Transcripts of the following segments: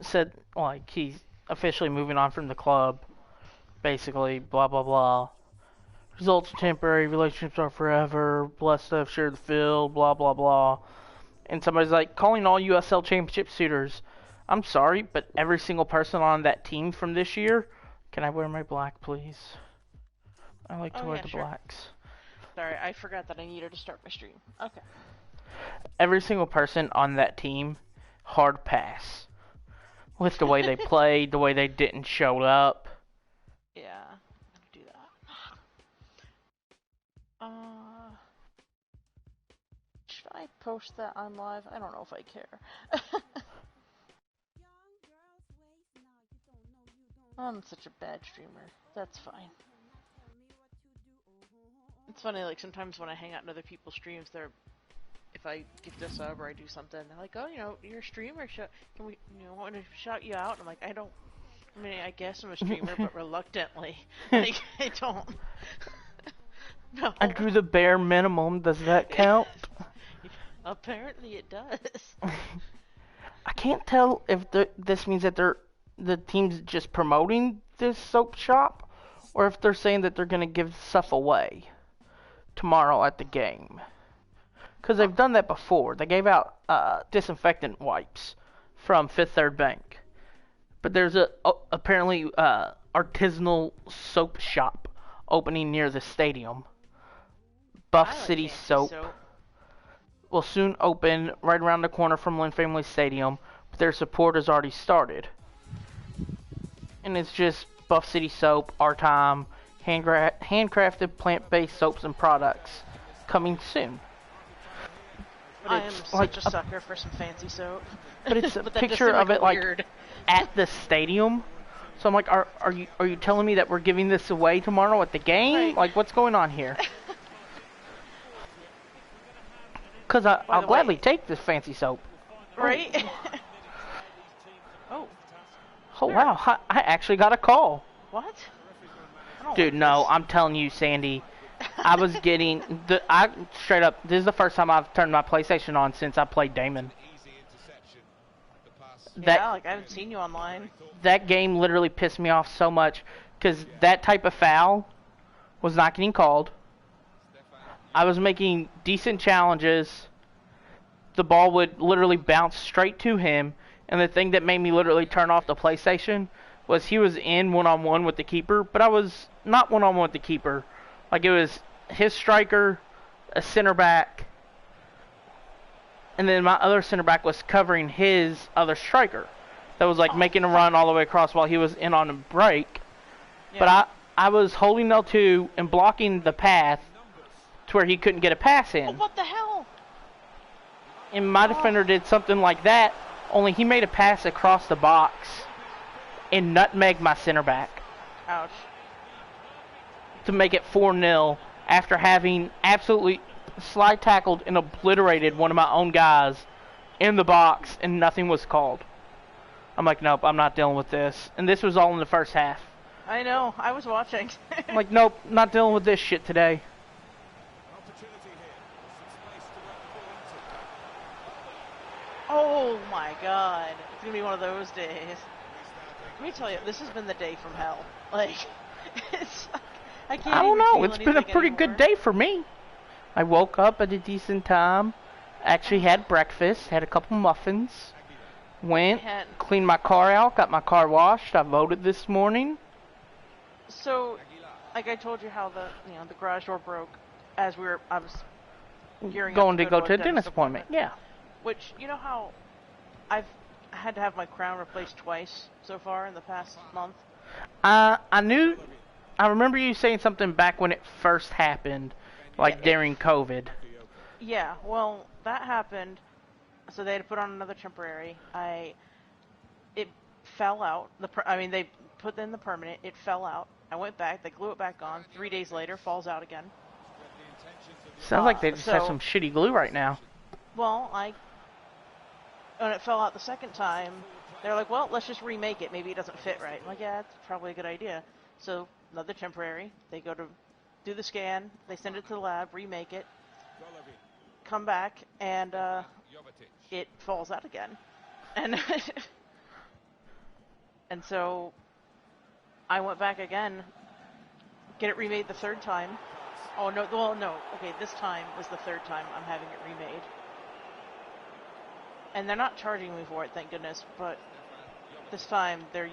said like he's officially moving on from the club. Basically, blah blah blah. Results are temporary, relationships are forever. Blessed to have shared the field, blah blah blah. And somebody's like calling all USL championship suitors. I'm sorry, but every single person on that team from this year. Can I wear my black, please? I like to Oh wear yeah, the sure. blacks. Sorry, I forgot that I needed to start my stream. Okay. Every single person on that team, hard pass. With the way they played, the way they didn't show up. Yeah, I'm gonna do that. Should I post that on live? I don't know if I care. I'm such a bad streamer. That's fine. It's funny, like sometimes when I hang out in other people's streams, if I gift a sub or I do something, they're like, "Oh, you're a streamer. Can we, want to shout you out?" And I'm like, "I don't. I mean, I guess I'm a streamer, but reluctantly. Like, I don't. No. I drew the bare minimum. Does that count? Apparently, it does. I can't tell if this means that the team's just promoting this soap shop, or if they're saying that they're gonna give stuff away tomorrow at the game. Because they've done that before. They gave out disinfectant wipes from Fifth Third Bank. But there's apparently artisanal soap shop opening near the stadium. Buff I like City fancy Soap soap. will soon open right around the corner from Lynn Family Stadium, but their support has already started. And it's just Buff City Soap, our time, handcrafted plant-based soaps and products coming soon. But I am it's like such a sucker for some fancy soap. but it's a But that does picture seem like of a it like weird. at the stadium. So I'm like, are you telling me that we're giving this away tomorrow at the game? Right. Like, what's going on here? Because By I'll the gladly way, take this fancy soap. right? Oh, Oh sure. wow, I actually got a call. What? I don't Dude, like no, this. I'm telling you, Sandy. I was getting I straight up. This is the first time I've turned my PlayStation on since I played Damon. Yeah, That like I haven't seen you online. that game literally pissed me off so much because that type of foul was not getting called. I was making decent challenges. The ball would literally bounce straight to him, and the thing that made me literally turn off the PlayStation was he was in one-on-one with the keeper, but I was not one-on-one with the keeper. Like it was his striker, a center back, and then my other center back was covering his other striker that was like Oh, making a run fuck. all the way across while he was in on a break. But Yeah. I was holding L2 and blocking the path to where he couldn't get a pass Oh, in. what the hell? And my Oh, defender did something like that, only he made a pass across the box and nutmegged my center back ouch. to make it 4-0 after having absolutely slide tackled and obliterated one of my own guys in the box and nothing was called. I'm like, nope, I'm not dealing with this. And this was all in the first half. I know. I was watching. I'm like, nope, not dealing with this shit today. Oh my god. It's gonna be one of those days. Let me tell you, this has been the day from hell. Like, it's like, I can't I don't even know. feel It's been a anything pretty good anymore. day for me. I woke up at a decent time. Actually had breakfast. Had a couple muffins. Went, And cleaned my car out. Got my car washed. I voted this morning. so, like I told you how the garage door broke as I was gearing up Going to go to to a a dentist appointment. Yeah. Which, you know how I've had to have my crown replaced twice so far in the past month? I knew. I remember you saying something back when it first happened, Yeah, like during COVID. yeah, well, that happened, so they had to put on another temporary. It fell out. They put in the permanent. It fell out. I went back. They glue it back on. 3 days later, falls out again. Sounds like they just have So, some shitty glue right now. well, when it fell out the second time, they're like, well, let's just remake it. Maybe it doesn't fit right. I'm like, yeah, that's probably a good idea. So, another temporary. They go to do the scan. They send it to the lab, remake it, come back, and it falls out again. And And so I went back again, get it remade the third time. Oh, no, well, no. Okay, this time was the third time I'm having it remade. And they're not charging me for it, thank goodness, but this time they're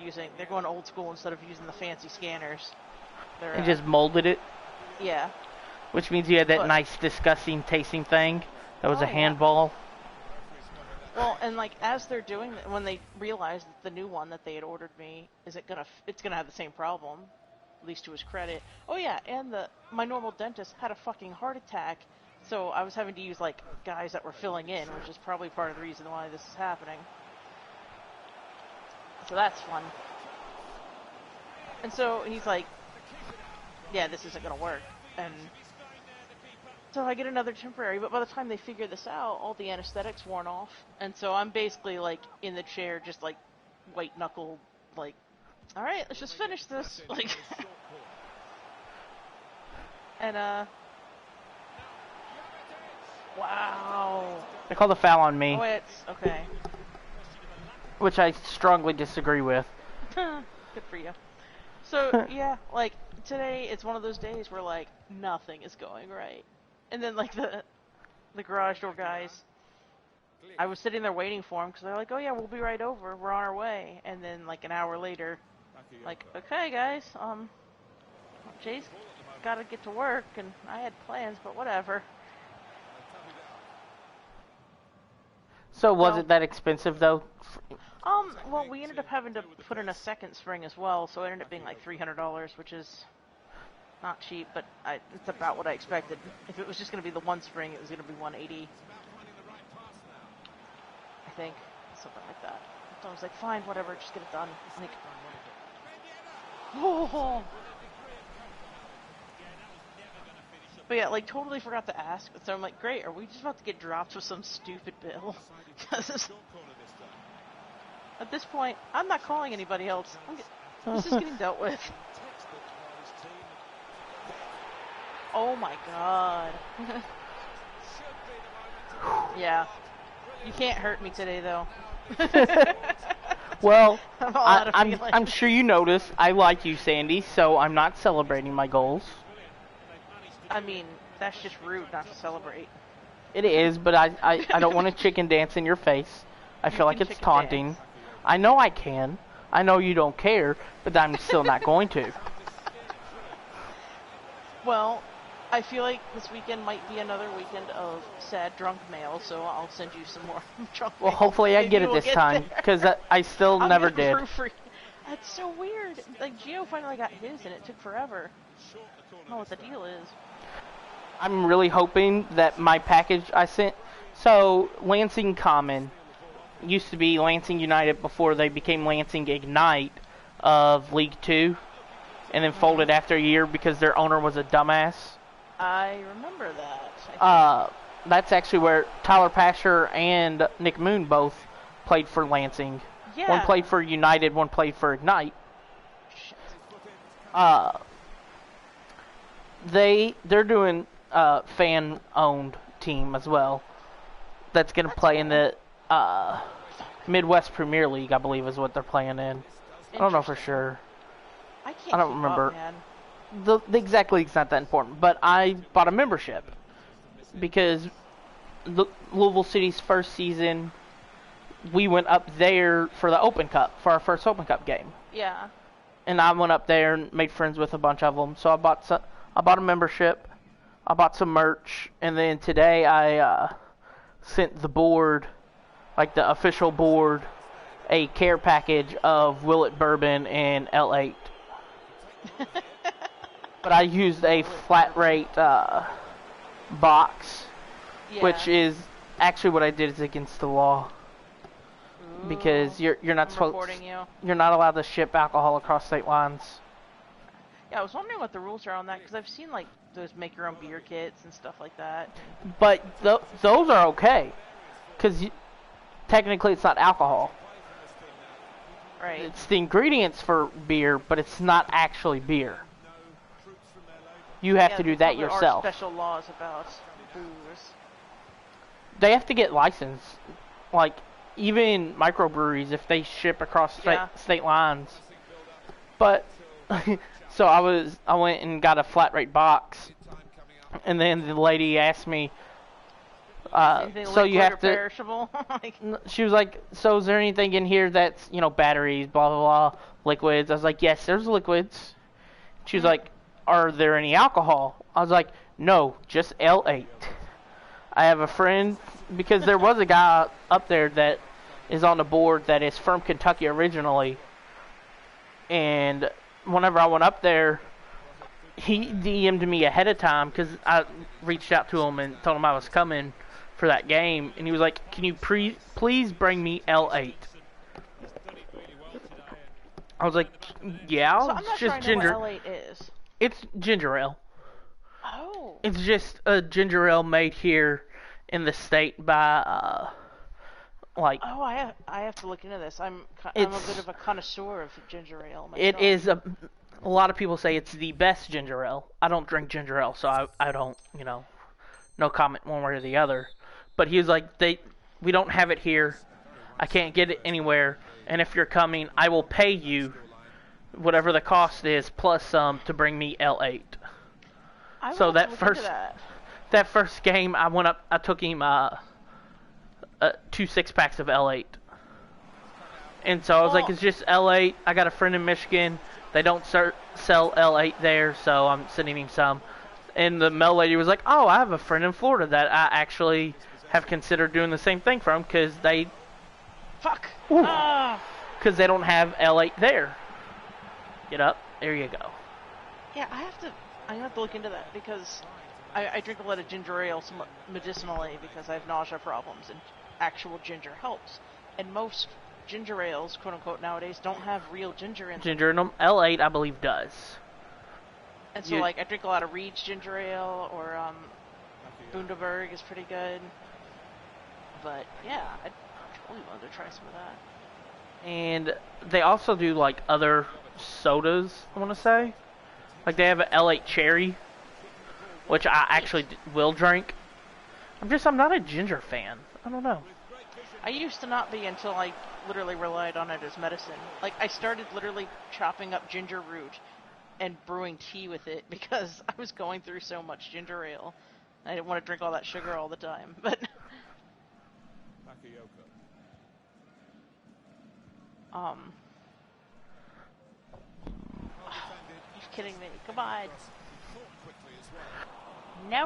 going old school instead of using the fancy scanners. And just molded it? Yeah. Which means you had that nice, disgusting tasting thing that was a handball. Well, and like as they're doing, when they realized that the new one that they had ordered me it's gonna have the same problem, at least to his credit. Oh yeah, and my normal dentist had a fucking heart attack, so I was having to use like guys that were filling in, which is probably part of the reason why this is happening. So that's fun. And so he's like, yeah, this isn't gonna work. And so I get another temporary, but by the time they figure this out, all the anesthetic's worn off. And so I'm basically like in the chair, just like white knuckle, like, alright, let's just finish this. Like, and wow. They called a foul on me. Oh, it's okay. Which I strongly disagree with. Good for you. So, yeah, like, today it's one of those days where, like, nothing is going right. And then, like, the garage door guys, I was sitting there waiting for them, because they're like, oh, yeah, we'll be right over, we're on our way. And then, like, an hour later, like, okay, guys, Jay's gotta get to work, and I had plans, but whatever. So was it that expensive, though? Well, we ended up having to put in a second spring as well, so it ended up being like $300, which is not cheap, but it's about what I expected. If it was just going to be the one spring, it was going to be $180. I think. Something like that. So I was like, fine, whatever, just get it done. Like, oh. But yeah, like, totally forgot to ask. So I'm like, great, are we just about to get dropped with some stupid bill? Because at this point, I'm not calling anybody else. This is getting dealt with. Oh my god. Yeah. You can't hurt me today, though. Well, I'm sure you noticed I like you, Sandy, so I'm not celebrating my goals. I mean, that's just rude not to celebrate. It is, but I don't want to chicken dance in your face. I feel like it's taunting. Dance. I know I can. I know you don't care, but I'm still not going to. Well, I feel like this weekend might be another weekend of sad drunk mail, so I'll send you some more drunk mail. Well, hopefully I get it this time, because I still never did. That's so weird. Like, Gio finally got his, and it took forever. I don't know what the deal is. I'm really hoping that my package I sent... So, Lansing Common used to be Lansing United before they became Lansing Ignite of League 2, and then folded after a year because their owner was a dumbass. I remember that. That's actually where Tyler Pasher and Nick Moon both played for Lansing. Yeah. One played for United, one played for Ignite. Shit. They're doing fan-owned team as well. That's going to play in the Midwest Premier League, I believe, is what they're playing in. I don't know for sure. I don't remember. Up, man. The exact league's not that important, but I bought a membership because Louisville City's first season, we went up there for the Open Cup, for our first Open Cup game. Yeah. And I went up there and made friends with a bunch of them. So I bought a membership, I bought some merch, and then today I sent the board, like the official board, a care package of Willet Bourbon and L8. But I used a flat rate box, which is actually what I did is against the law. Ooh, because you're not supposed you're not allowed to ship alcohol across state lines. Yeah, I was wondering what the rules are on that because I've seen like those make your own beer kits and stuff like that. But those are okay, because technically it's not alcohol. Right. It's the ingredients for beer, but it's not actually beer. You have to do that yourself. There are special laws about booze. They have to get licensed. Like, even microbreweries if they ship across Yeah. state lines. But so I went and got a flat rate box, and then the lady asked me, Anything so you liquid have or to. perishable? Like, She was like, so is there anything in here that's batteries, blah blah blah, liquids? I was like, yes, there's liquids. She was like, are there any alcohol? I was like, no, just L8. I have a friend, because there was a guy up there that is on the board that is from Kentucky originally, and whenever I went up there, he DM'd me ahead of time because I reached out to him and told him I was coming for that game, and he was like, can you please bring me L8? I was like, yeah, so I'm it's not sure just I know ginger. what L8 is. It's ginger ale. Oh. It's just a ginger ale made here in the state by like. Oh, I have to look into this. I'm a bit of a connoisseur of ginger ale myself. It is a lot of people say it's the best ginger ale. I don't drink ginger ale, so I don't, no comment one way or the other. But he was like, we don't have it here. I can't get it anywhere. And if you're coming, I will pay you whatever the cost is plus some to bring me L8. So that first game, I went up. I took him 2 6-packs of L8. And so I was like, it's just L8. I got a friend in Michigan. They don't sell L8 there, so I'm sending him some. And the mail lady was like, oh, I have a friend in Florida that I actually have considered doing the same thing from because they... Fuck! Because they don't have L8 there. Get up. There you go. Yeah, I have to look into that because I drink a lot of ginger ale medicinally because I have nausea problems, and actual ginger helps. And most ginger ales, quote unquote, nowadays don't have real ginger in them. Ginger in them. L8, I believe, does. And so, I drink a lot of Reed's ginger ale, or Bundaberg is pretty good. But yeah, I totally wanted to try some of that. And they also do like other sodas, I want to say. Like they have an L8 cherry, which I actually will drink. I'm not a ginger fan. I don't know. I used to not be until I literally relied on it as medicine. Like, I started literally chopping up ginger root and brewing tea with it because I was going through so much ginger ale. I didn't want to drink all that sugar all the time, but... You're kidding me. Come on. No.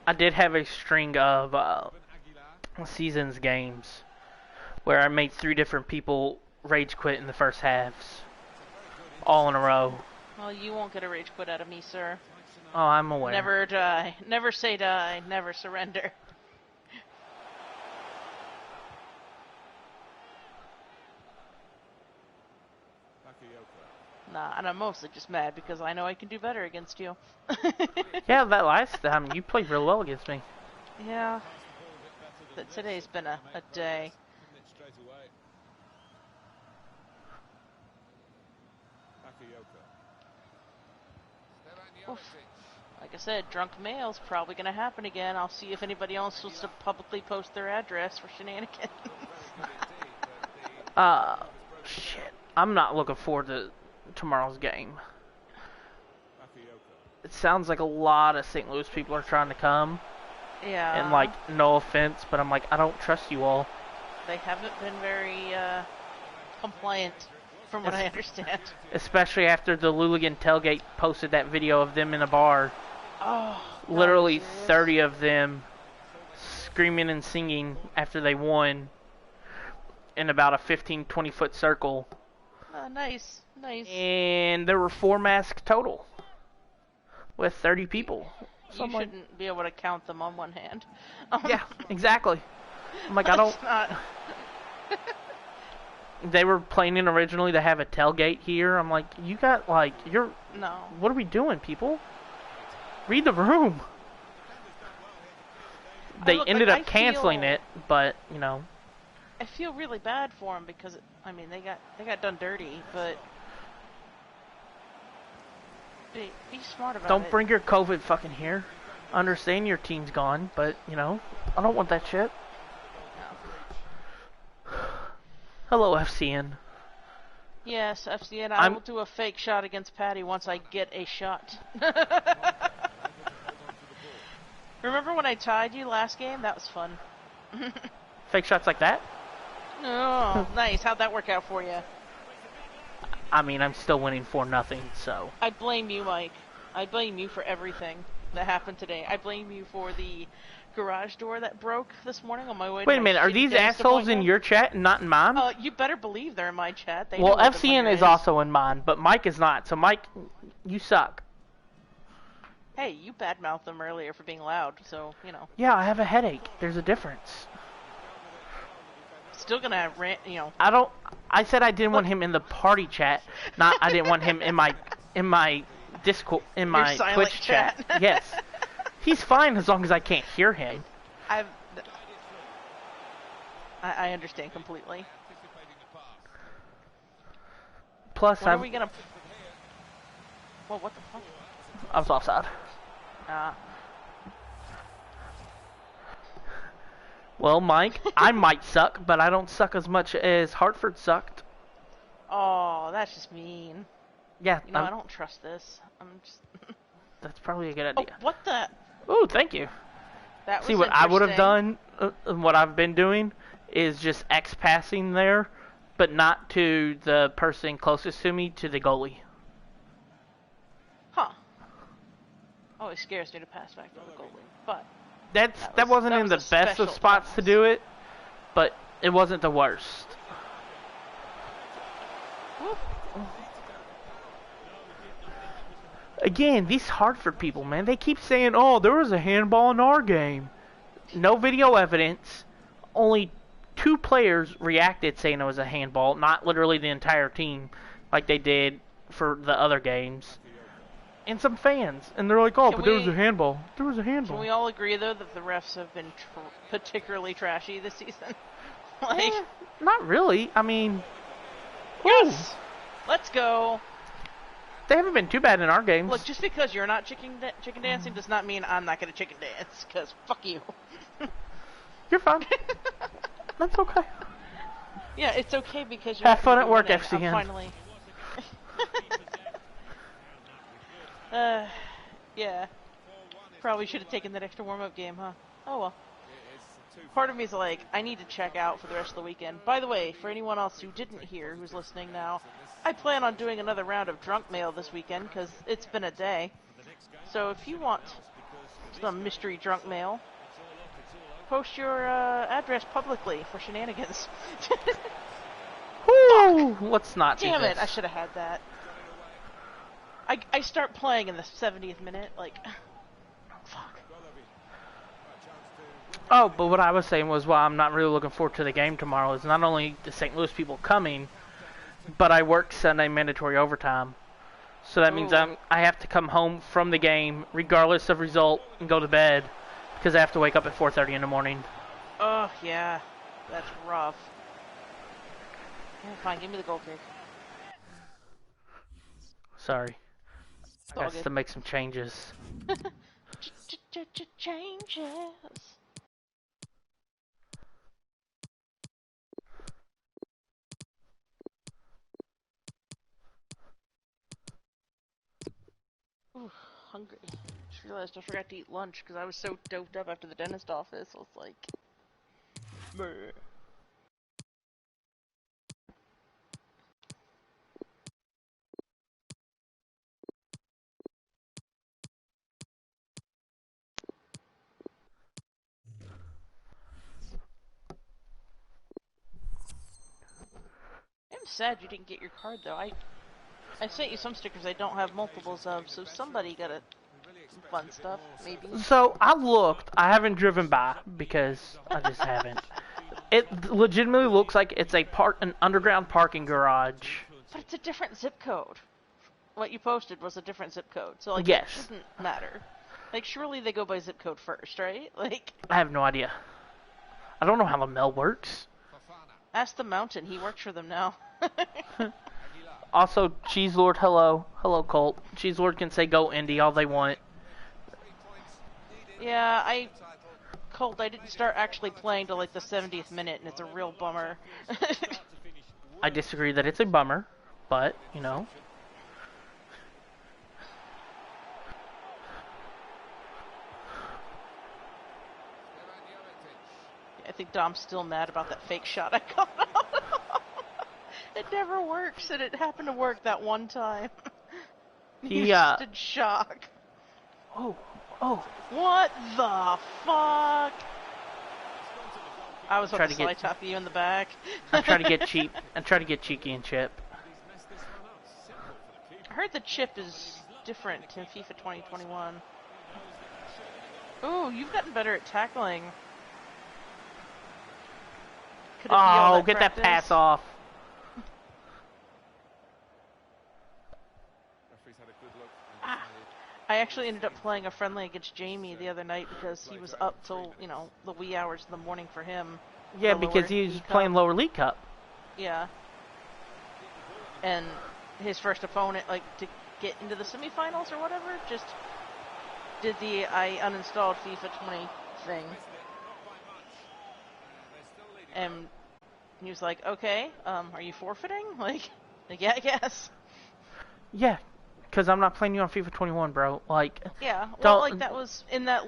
I did have a string of seasons games where I made 3 different people rage quit in the first halves, all in a row. Well, you won't get a rage quit out of me, sir. Oh, I'm aware. Never die. Never say die. Never surrender. Nah, and I'm mostly just mad because I know I can do better against you. Yeah, that last time you played real well against me. Yeah. But today's been a day. Oof. Like I said, drunk mail's probably going to happen again. I'll see if anybody else wants to publicly post their address for shenanigans. Shit. I'm not looking forward to tomorrow's game. It sounds like a lot of St. Louis people are trying to come. Yeah. And, like, no offense, but I'm like, I don't trust you all. They haven't been very compliant, from what I understand. Especially after the Luligan Tailgate posted that video of them in a bar. Oh. Literally 30 of them screaming and singing after they won in about a 15-20 foot circle. Nice. And there were 4 masks total with 30 people. So you shouldn't be able to count them on one hand. Yeah, exactly. I'm like, I don't... They were planning originally to have a tailgate here. I'm like, you got, like, you're... No. What are we doing, people? Read the room. They ended up canceling it, but, you know... I feel really bad for them because, I mean, they got done dirty, but... Be smart about it. Don't bring your COVID fucking here. Understand your team's gone, but, you know, I don't want that shit. Hello, FCN. Yes, FCN, I will do a fake shot against Patty once I get a shot. Remember when I tied you last game? That was fun. Fake shots like that? Oh, nice. How'd that work out for you? I mean, I'm still winning 4-0, so... I blame you, Mike. I blame you for everything that happened today. I blame you for the garage door that broke this morning on my way to Wait a minute, are these assholes in your chat and not in mine? You better believe they're in my chat. They well, know FCN is also in mine, but Mike is not. So, Mike, you suck. Hey, you badmouthed them earlier for being loud, so, you know. Yeah, I have a headache. There's a difference. Still gonna rant, you know. I said I didn't want him in the party chat, not I didn't want him in my Discord, in my Twitch chat. Yes. He's fine as long as I can't hear him. I understand completely. Plus, when are we gonna... Well, what the fuck? I was offside. Well, Mike, I might suck, but I don't suck as much as Hartford sucked. Oh, that's just mean. Yeah. You know, I don't trust this. I'm just... That's probably a good idea. Oh, what the... Ooh, thank you. That was See, what I would have done, what I've been doing, is just X-passing there, but not to the person closest to me, to the goalie. Huh. Always scares me to pass back to the goalie, but... That wasn't in the best of spots to do it, but it wasn't the worst. Again, these Hartford people, man, they keep saying, oh, there was a handball in our game. No video evidence. Only 2 players reacted saying it was a handball, not literally the entire team like they did for the other games. And some fans. And they're like, oh, but there was a handball. There was a handball. Can we all agree, though, that the refs have been particularly trashy this season? Like, not really. I mean... Yes! Let's go! They haven't been too bad in our games. Look, just because you're not chicken dancing does not mean I'm not going to chicken dance, because fuck you. You're fine. That's okay. Yeah, it's okay because you're have fun at work, winning. FCN. I'm finally... yeah. Probably should have taken that extra warm-up game, huh? Oh well. Part of me is like, I need to check out for the rest of the weekend. By the way, for anyone else who didn't hear, who's listening now, I plan on doing another round of drunk mail this weekend, because it's been a day. So if you want some mystery drunk mail, post your address publicly for shenanigans. Woo! Let's not do this. Damn it, I should have had that. I start playing in the 70th minute, like... Fuck. Oh, but what I was saying was, well, I'm not really looking forward to the game tomorrow, is not only the St. Louis people coming, but I work Sunday mandatory overtime. So that means I have to come home from the game, regardless of result, and go to bed, because I have to wake up at 4:30 in the morning. Oh, yeah. That's rough. Yeah, fine, give me the goal kick. Sorry. I got to make some changes. Changes. Ooh, hungry. Just realized I forgot to eat lunch because I was so doped up after the dentist office. I was like... Brr. I'm sad you didn't get your card though. I sent you some stickers I don't have multiples of, so somebody got some fun stuff, maybe. So, I looked. I haven't driven by, because I just haven't. It legitimately looks like it's an underground parking garage. But it's a different zip code. What you posted was a different zip code, so like yes. It shouldn't matter. Like surely they go by zip code first, right? Like I have no idea. I don't know how the mail works. Ask the Mountain. He works for them now. Also, Cheese Lord, hello. Hello, Colt. Cheese Lord can say go Indy all they want. Yeah, Colt, I didn't start actually playing till like the 70th minute, and it's a real bummer. I disagree that it's a bummer, but, you know. I think Dom's still mad about that fake shot I got out. It never works, and it happened to work that one time. He's just in shock. Oh. What the fuck? I was about to slide top you in the back. I'm trying to get cheap. I'm trying to get cheeky and chip. I heard the chip is different in FIFA 2021. Ooh, you've gotten better at tackling. Oh, get that pass off. I actually ended up playing a friendly against Jamie the other night because he was up till, you know, the wee hours in the morning for him. Yeah, because he was playing lower league cup. Yeah. And his first opponent, like, to get into the semifinals or whatever, just did the I uninstalled FIFA 20 thing. And he was like, okay, are you forfeiting? Like, yeah, I guess. Yeah, because I'm not playing you on FIFA 21, bro. Like, yeah, well, like, that was in that league.